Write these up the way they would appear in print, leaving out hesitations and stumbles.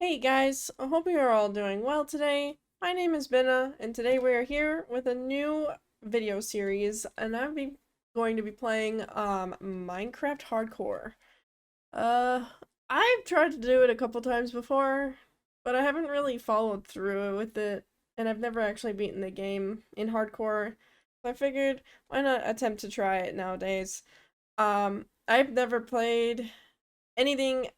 Hey guys, I hope you are all doing well today. My name is Benna, and today we are here with a new video series, and going to be playing Minecraft Hardcore. Uh, I've tried to do it a couple times before, but I haven't really followed through with it, and I've never actually beaten the game in Hardcore. So I figured, why not attempt to try it nowadays? I've never played anything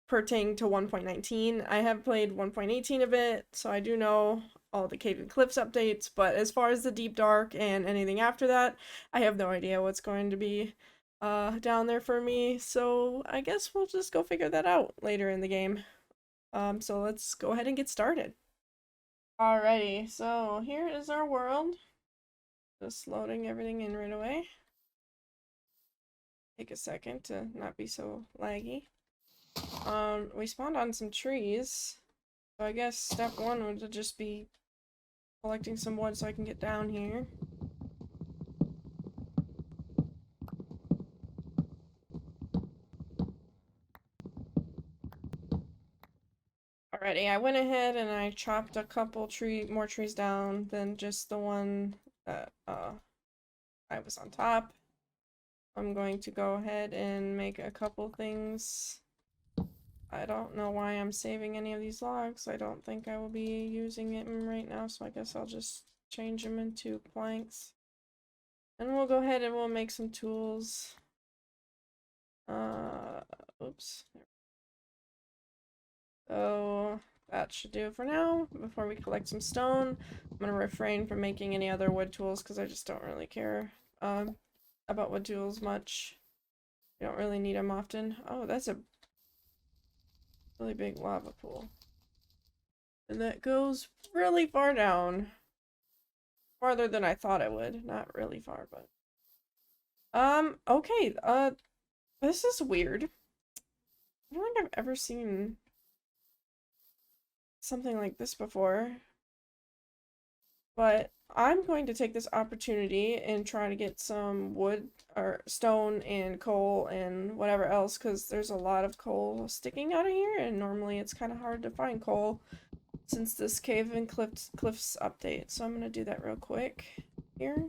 pertaining to 1.19. I have played 1.18 a bit, so I do know all the Cave and Cliffs updates, but as far as the Deep Dark and anything after that, I have no idea what's going to be down there for me, so I guess we'll just go figure that out later in the game. So let's go ahead and get started. Alrighty, so here is our world. Just loading everything in right away. Take a second to not be so laggy. We spawned on some trees. So I guess step one would just be collecting some wood so I can get down here. Alrighty, I went ahead and I chopped a couple more trees down than just the one that I was on top. I'm going to go ahead and make a couple things. I don't know why I'm saving any of these logs. I don't think I will be using them right now, so I guess I'll just change them into planks. And we'll go ahead and we'll make some tools. Oops. So that should do it for now. Before we collect some stone, I'm gonna refrain from making any other wood tools because I just don't really care about wood tools much. You don't really need them often. Oh, that's a really big lava pool. And that goes really far down. Farther than I thought it would. Not really far, but okay, this is weird. I don't think I've ever seen something like this before. But I'm going to take this opportunity and try to get some wood or stone and coal and whatever else because there's a lot of coal sticking out of here and normally it's kind of hard to find coal since this Cave and Cliffs update. So I'm going to do that real quick here.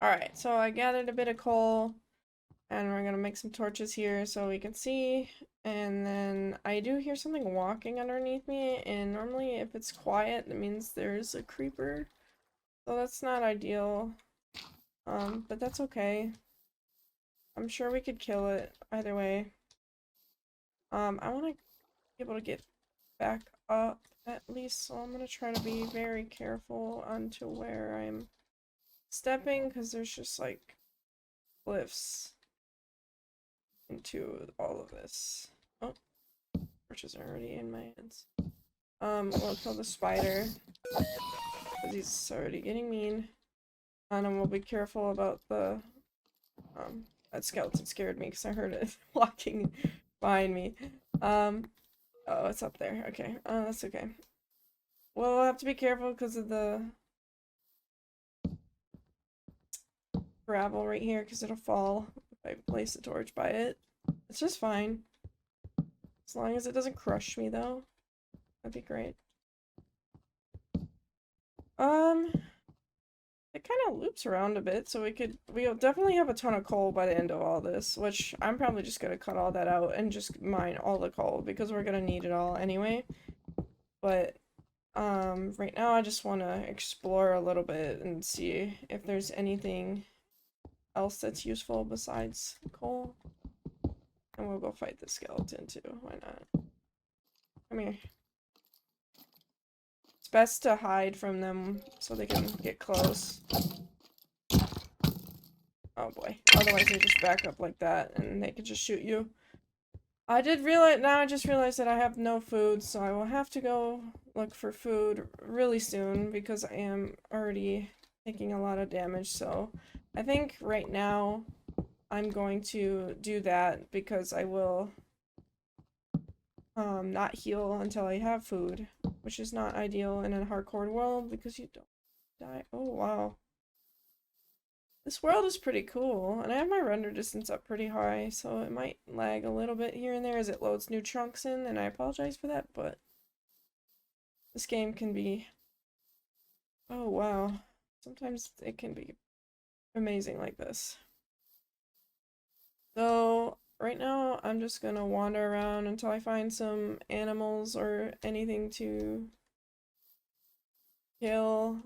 Alright, so I gathered a bit of coal. And we're gonna make some torches here so we can see. And then I do hear something walking underneath me, and normally if it's quiet, that means there's a creeper. So that's not ideal. But that's okay. I'm sure we could kill it either way. I want to be able to get back up at least, so I'm gonna try to be very careful onto where I'm stepping, because there's just like cliffs into all of this. Oh, torches are already in my hands. We'll kill the spider, because he's already getting mean. And then we'll be careful about the, that skeleton scared me, because I heard it walking behind me. Oh, it's up there. Okay, that's okay. We'll have to be careful because of the gravel right here, because it'll fall if I place a torch by it. It's just fine. As long as it doesn't crush me, though. That'd be great. It kind of loops around a bit, so we'll definitely have a ton of coal by the end of all this, which I'm probably just gonna cut all that out and just mine all the coal, because we're gonna need it all anyway. But, right now I just want to explore a little bit and see if there's anything else that's useful besides coal. And we'll go fight the skeleton too, why not? Come here. It's best to hide from them so they can get close. Oh boy. Otherwise they just back up like that and they can just shoot you. I just realized that I have no food, so I will have to go look for food really soon because I am already taking a lot of damage, so I think right now I'm going to do that because I will not heal until I have food, which is not ideal in a hardcore world because you don't die. Oh, wow. This world is pretty cool, and I have my render distance up pretty high, so it might lag a little bit here and there as it loads new chunks in, and I apologize for that, but this game can be... Oh, wow. Sometimes it can be amazing like this. So, right now, I'm just gonna wander around until I find some animals or anything to kill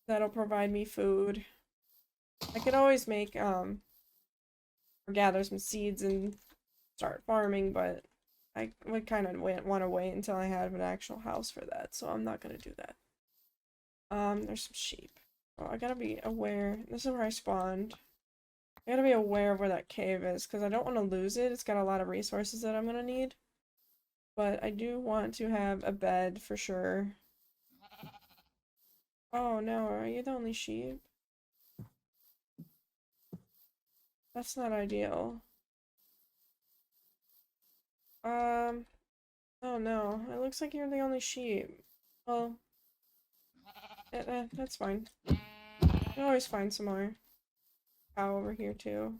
that'll provide me food. I could always make, or gather some seeds and start farming, but I would kind of want to wait until I have an actual house for that, so I'm not gonna do that. There's some sheep. Oh, I gotta be aware. This is where I spawned. I gotta be aware of where that cave is, because I don't want to lose it. It's got a lot of resources that I'm gonna need. But I do want to have a bed for sure. Oh no, are you the only sheep? That's not ideal. Oh no, it looks like you're the only sheep. Well, that's fine. You always find some more. Cow over here too.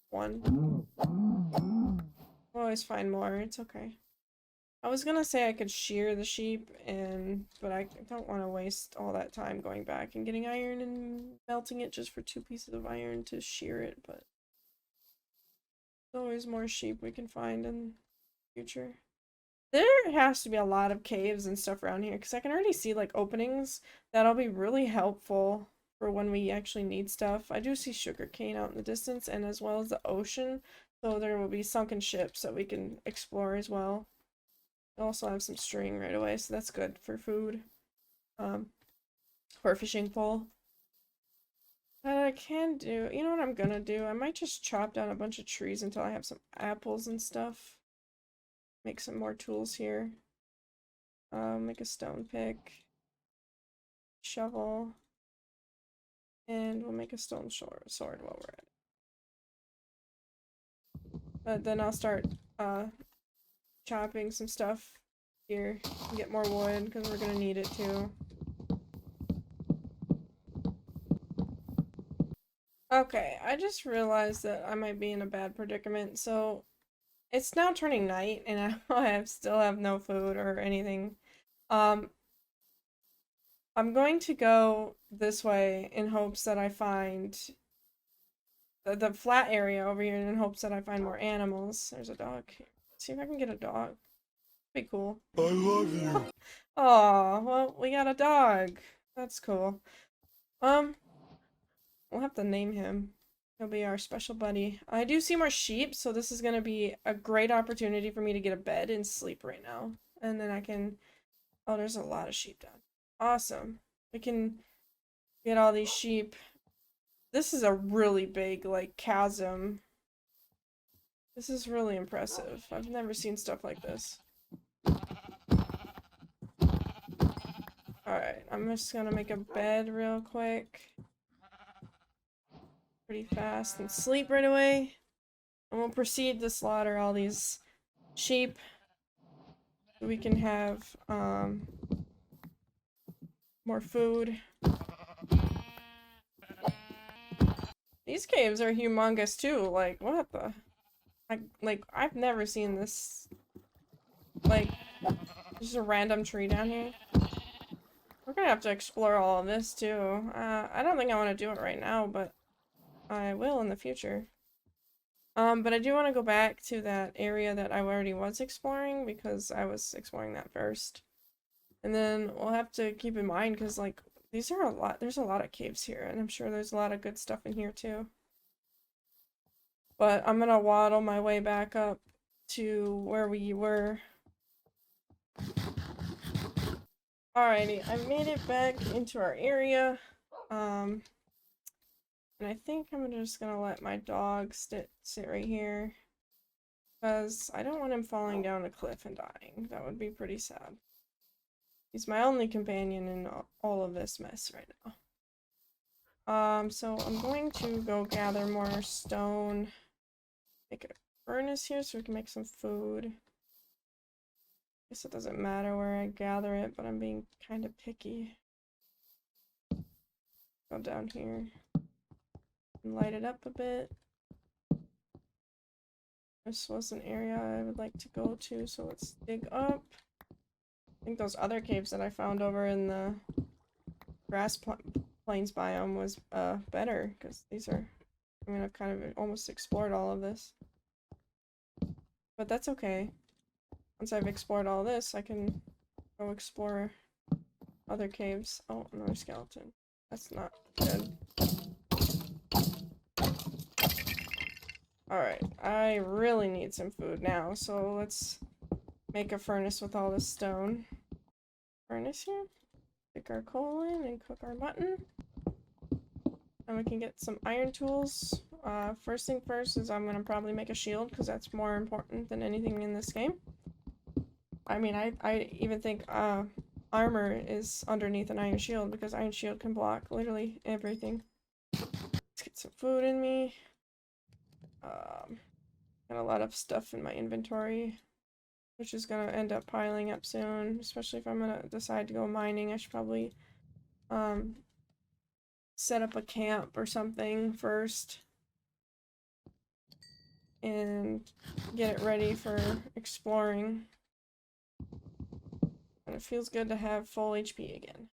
One. We'll always find more, it's okay. I was gonna say I could shear the sheep, but I don't want to waste all that time going back and getting iron and melting it just for 2 pieces of iron to shear it, but there's always more sheep we can find in the future. There has to be a lot of caves and stuff around here, because I can already see, like, openings that'll be really helpful for when we actually need stuff. I do see sugarcane out in the distance, and as well as the ocean, so there will be sunken ships that we can explore as well. I also have some string right away, so that's good for food. For a fishing pole. But I can do, you know what I'm gonna do? I might just chop down a bunch of trees until I have some apples and stuff. Make some more tools here. Make a stone pick. Shovel. And we'll make a stone sword while we're at it. But then I'll start, chopping some stuff here. Get more wood, because we're gonna need it too. Okay, I just realized that I might be in a bad predicament, so it's now turning night and I still have no food or anything. I'm going to go this way in hopes that I find the flat area over here in hopes that I find more animals. There's a dog. See if I can get a dog. Be cool. I love you. Oh, well, we got a dog. That's cool. We'll have to name him. He'll be our special buddy. I do see more sheep, so this is gonna be a great opportunity for me to get a bed and sleep right now. And then I can... Oh, there's a lot of sheep down. Awesome. We can get all these sheep. This is a really big, like, chasm. This is really impressive. I've never seen stuff like this. Alright, I'm just gonna make a bed real quick. Pretty fast and sleep right away. And we'll proceed to slaughter all these sheep. So we can have, more food. These caves are humongous too, like, what the? I've never seen this. Like, just a random tree down here. We're gonna have to explore all of this too. I don't think I want to do it right now, but I will in the future. But I do want to go back to that area that I already was exploring, because I was exploring that first. And then we'll have to keep in mind, because, like, there's a lot of caves here, and I'm sure there's a lot of good stuff in here too. But I'm gonna waddle my way back up to where we were. Alrighty, I made it back into our area. And I think I'm just gonna let my dog sit right here, because I don't want him falling down a cliff and dying. That would be pretty sad. He's my only companion in all of this mess right now. So I'm going to go gather more stone. Make a furnace here so we can make some food. Guess it doesn't matter where I gather it, but I'm being kind of picky. Go down here and light it up a bit. This was an area I would like to go to, so let's dig up. I think those other caves that I found over in the grass plains biome was better, because these are, I mean, I've kind of almost explored all of this. But that's okay. Once I've explored all this, I can go explore other caves. Oh, another skeleton. That's not good. Alright, I really need some food now, so let's make a furnace with all this stone. Furnace here. Stick our coal in and cook our mutton. And we can get some iron tools. First thing first is I'm gonna probably make a shield, because that's more important than anything in this game. I mean, I even think armor is underneath an iron shield, because iron shield can block literally everything. Let's get some food in me. Got a lot of stuff in my inventory, which is gonna end up piling up soon, especially if I'm gonna decide to go mining. I should probably set up a camp or something first and get it ready for exploring. And it feels good to have full HP again.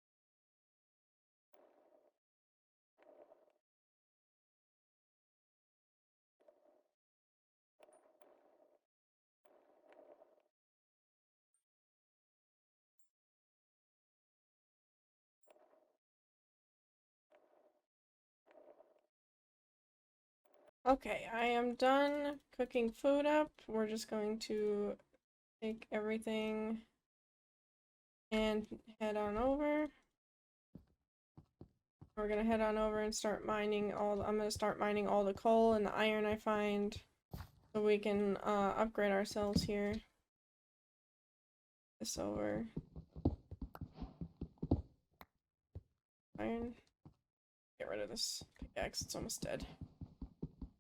Okay, I am done cooking food up. We're just going to take everything and head on over. We're gonna head on over and start mining I'm gonna start mining all the coal and the iron I find, so we can upgrade ourselves here. This over. Iron. Get rid of this pickaxe, it's almost dead.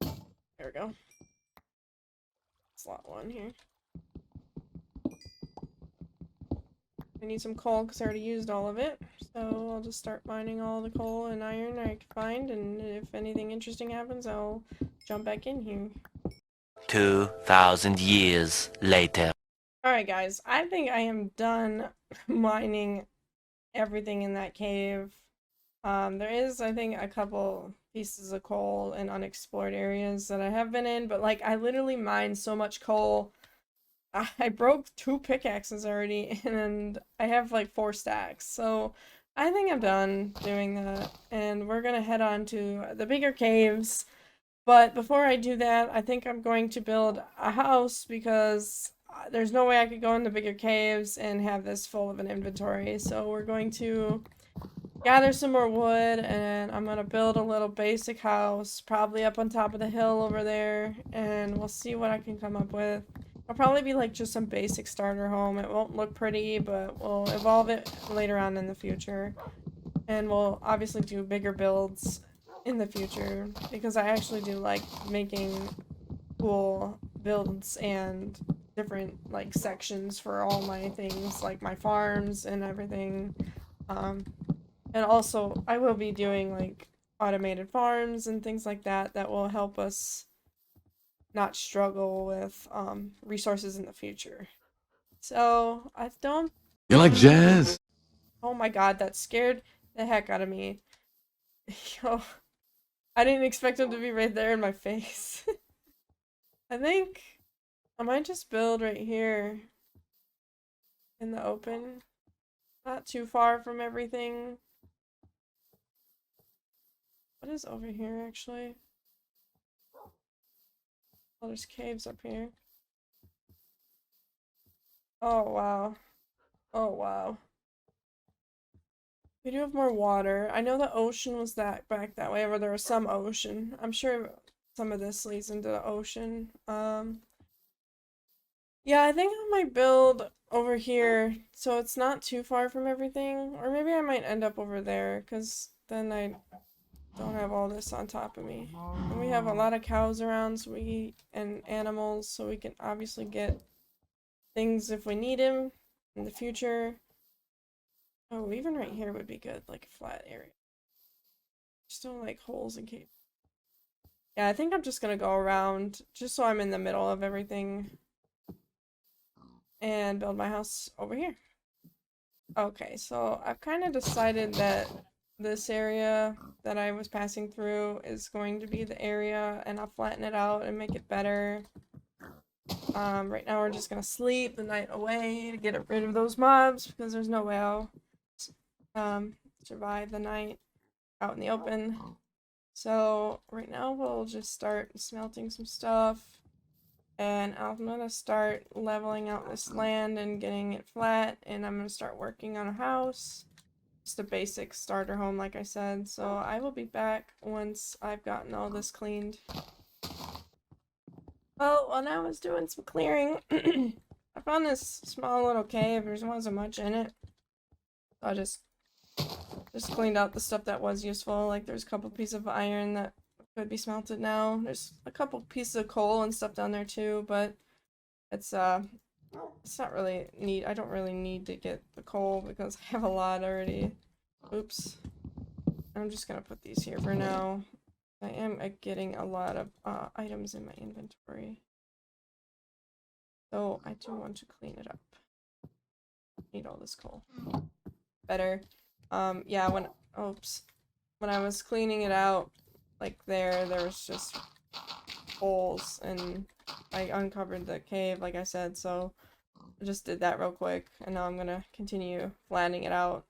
There we go. Slot 1 here. I need some coal because I already used all of it, so I'll just start mining all the coal and iron I can find, and if anything interesting happens, I'll jump back in here. 2,000 years later. Alright guys, I think I am done mining everything in that cave. There is, I think, a couple pieces of coal in unexplored areas that I have been in, but like, I literally mined so much coal. I broke 2 pickaxes already, and I have like 4 stacks, so I think I'm done doing that, and we're gonna head on to the bigger caves. But before I do that, I think I'm going to build a house, because there's no way I could go in the bigger caves and have this full of an inventory, so we're going to gather some more wood, and I'm gonna build a little basic house, probably up on top of the hill over there, and we'll see what I can come up with. It'll probably be like just some basic starter home. It won't look pretty, but we'll evolve it later on in the future. And we'll obviously do bigger builds in the future, because I actually do like making cool builds and different like sections for all my things, like my farms and everything. And also, I will be doing like automated farms and things like that that will help us not struggle with resources in the future. So, I don't. You like jazz? Oh my god, that scared the heck out of me. Yo, I didn't expect him to be right there in my face. I think I might just build right here in the open. Not too far from everything. What is over here, actually? Oh, there's caves up here. Oh, wow. Oh, wow. We do have more water. I know the ocean was back that way, or there was some ocean. I'm sure some of this leads into the ocean. Yeah, I think I might build over here so it's not too far from everything. Or maybe I might end up over there, because then I don't have all this on top of me. And we have a lot of cows around, and animals, so we can obviously get things if we need them. in the future. Oh, even right here would be good, like a flat area. Still like holes and caves. Yeah, I think I'm just gonna go around just so I'm in the middle of everything and build my house over here. Okay, so I've kind of decided that this area that I was passing through is going to be the area, and I'll flatten it out and make it better. Right now we're just gonna sleep the night away to get rid of those mobs because there's no way I'll survive the night out in the open. So right now we'll just start smelting some stuff, and I'm gonna start leveling out this land and getting it flat, and I'm gonna start working on a house. Just a basic starter home, like I said. So I will be back once I've gotten all this cleaned. Well, when I was doing some clearing, I found this small little cave. There wasn't much in it. So I just cleaned out the stuff that was useful. Like there's a couple pieces of iron that could be smelted now. There's a couple pieces of coal and stuff down there too, but it's not really need. I don't really need to get the coal because I have a lot already. Oops. I'm just gonna put these here for now. I am getting a lot of items in my inventory. So I do want to clean it up. Need all this coal. Better. Yeah, when I was cleaning it out, like there was just holes, and I uncovered the cave, like I said, so I just did that real quick, and now I'm gonna continue flattening it out.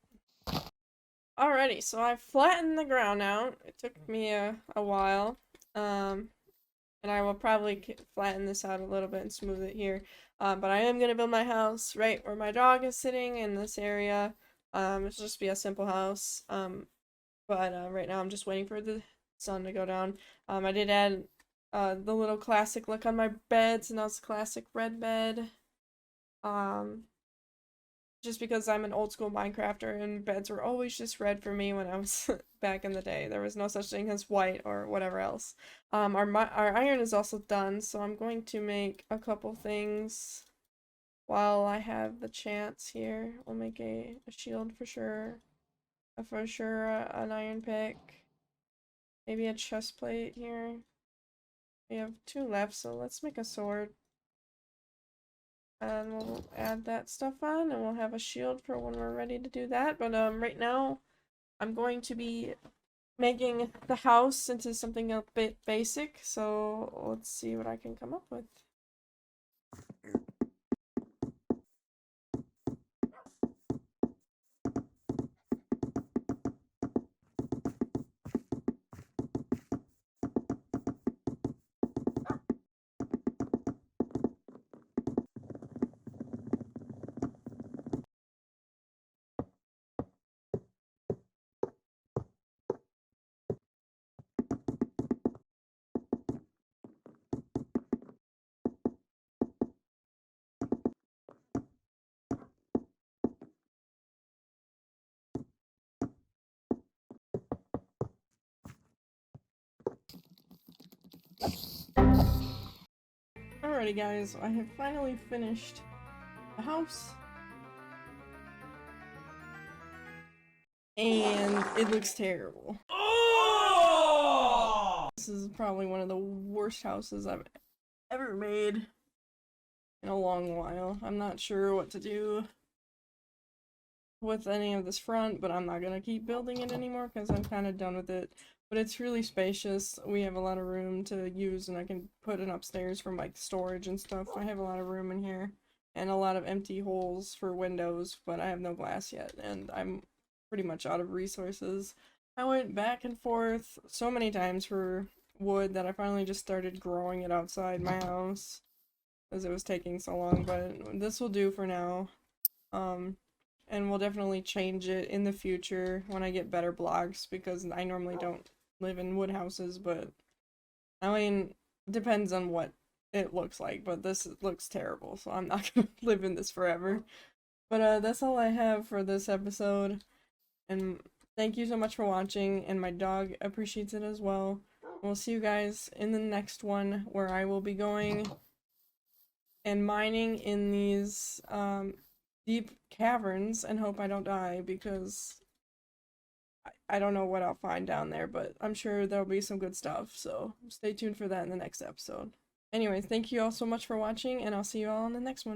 Alrighty, so I flattened the ground out. It took me a while, and I will probably flatten this out a little bit and smooth it here. But I am gonna build my house right where my dog is sitting in this area. It'll just be a simple house. But right now I'm just waiting for the sun to go down. I did add the little classic look on my bed, so now it's a classic red bed. Just because I'm an old school Minecrafter and beds were always just red for me when I was back in the day. There was no such thing as white or whatever else. Our iron is also done, so I'm going to make a couple things while I have the chance here. We'll make a shield for sure. An iron pick. Maybe a chest plate here. We have 2 left, so let's make a sword. And we'll add that stuff on, and we'll have a shield for when we're ready to do that. But right now, I'm going to be making the house into something a bit basic, so let's see what I can come up with. Alrighty guys, I have finally finished the house. And it looks terrible. Oh! This is probably one of the worst houses I've ever made in a long while. I'm not sure what to do with any of this front, but I'm not gonna keep building it anymore because I'm kind of done with it. But it's really spacious. We have a lot of room to use, and I can put it upstairs for like storage and stuff. I have a lot of room in here and a lot of empty holes for windows, but I have no glass yet, and I'm pretty much out of resources. I went back and forth so many times for wood that I finally just started growing it outside my house because it was taking so long, but this will do for now. And we'll definitely change it in the future when I get better blocks, because I normally don't live in wood houses, but I mean, depends on what it looks like, but this looks terrible, so I'm not gonna live in this forever. But that's all I have for this episode, and thank you so much for watching, and my dog appreciates it as well. We'll see you guys in the next one, where I will be going and mining in these deep caverns and hope I don't die because I don't know what I'll find down there, but I'm sure there'll be some good stuff, so stay tuned for that in the next episode. Anyways, thank you all so much for watching, and I'll see you all in the next one.